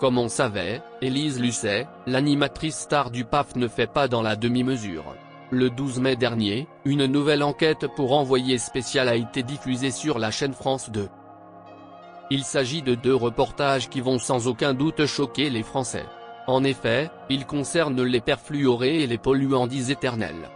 Comme on savait, Élise Lucet, l'animatrice star du PAF ne fait pas dans la demi-mesure. Le 12 mai dernier, une nouvelle enquête pour Envoyé spécial a été diffusée sur la chaîne France 2. Il s'agit de 2 reportages qui vont sans aucun doute choquer les Français. En effet, ils concernent les perfluorés et les polluants dits éternels.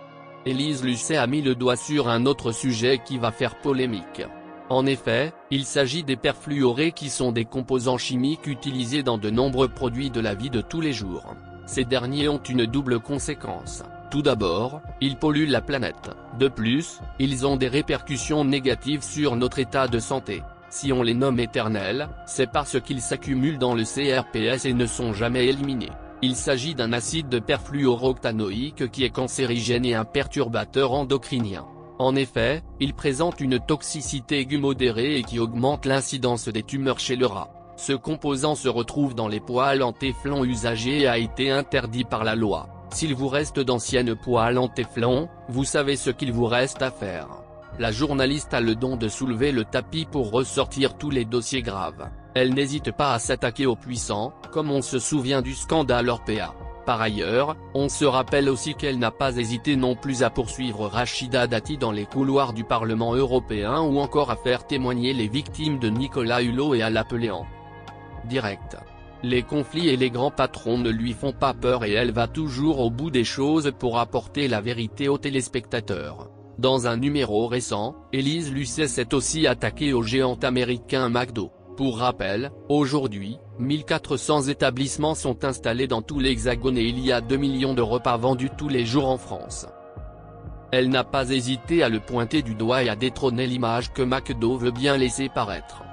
Élise Lucet a mis le doigt sur un autre sujet qui va faire polémique. En effet, il s'agit des perfluorés qui sont des composants chimiques utilisés dans de nombreux produits de la vie de tous les jours. Ces derniers ont une double conséquence. Tout d'abord, ils polluent la planète. De plus, ils ont des répercussions négatives sur notre état de santé. Si on les nomme éternels, c'est parce qu'ils s'accumulent dans le CRPS et ne sont jamais éliminés. Il s'agit d'un acide perfluorooctanoïque qui est cancérigène et un perturbateur endocrinien. En effet, il présente une toxicité aiguë modérée et qui augmente l'incidence des tumeurs chez le rat. Ce composant se retrouve dans les poêles en téflon usagés et a été interdit par la loi. S'il vous reste d'anciennes poêles en téflon, vous savez ce qu'il vous reste à faire. La journaliste a le don de soulever le tapis pour ressortir tous les dossiers graves. Elle n'hésite pas à s'attaquer aux puissants, comme on se souvient du scandale Orpea. Par ailleurs, on se rappelle aussi qu'elle n'a pas hésité non plus à poursuivre Rachida Dati dans les couloirs du Parlement européen ou encore à faire témoigner les victimes de Nicolas Hulot et à l'appeler en direct. Les conflits et les grands patrons ne lui font pas peur et elle va toujours au bout des choses pour apporter la vérité aux téléspectateurs. Dans un numéro récent, Élise Lucet s'est aussi attaquée au géant américain McDo. Pour rappel, aujourd'hui, 1400 établissements sont installés dans tout l'Hexagone et il y a 2 millions de repas vendus tous les jours en France. Elle n'a pas hésité à le pointer du doigt et à détrôner l'image que McDo veut bien laisser paraître.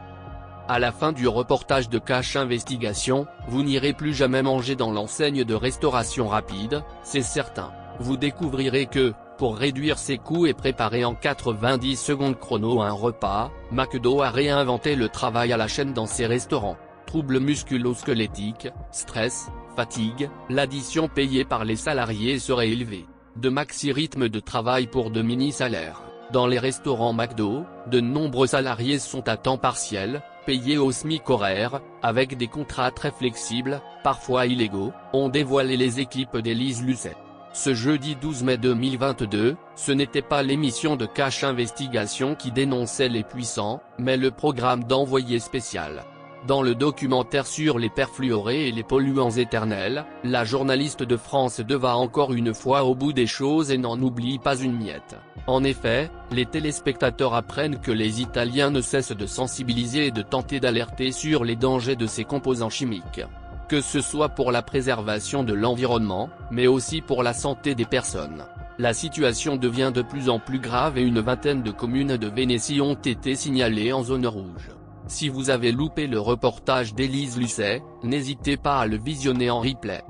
À la fin du reportage de Cache Investigation, vous n'irez plus jamais manger dans l'enseigne de restauration rapide, c'est certain. Vous découvrirez que, pour réduire ses coûts et préparer en 90 secondes chrono un repas, McDo a réinventé le travail à la chaîne dans ses restaurants. Troubles musculo-squelettiques, stress, fatigue, l'addition payée par les salariés serait élevée. De maxi-rythme de travail pour de mini-salaires. Dans les restaurants McDo, de nombreux salariés sont à temps partiel, payés au SMIC horaire, avec des contrats très flexibles, parfois illégaux, ont dévoilé les équipes d'Élise Lucet. Ce jeudi 12 mai 2022, ce n'était pas l'émission de Cache Investigation qui dénonçait les puissants, mais le programme d'Envoyé spécial. Dans le documentaire sur les perfluorés et les polluants éternels, la journaliste de France 2 va encore une fois au bout des choses et n'en oublie pas une miette. En effet, les téléspectateurs apprennent que les Italiens ne cessent de sensibiliser et de tenter d'alerter sur les dangers de ces composants chimiques. Que ce soit pour la préservation de l'environnement, mais aussi pour la santé des personnes. La situation devient de plus en plus grave et une vingtaine de communes de Vénétie ont été signalées en zone rouge. Si vous avez loupé le reportage d'Élise Lucet, n'hésitez pas à le visionner en replay.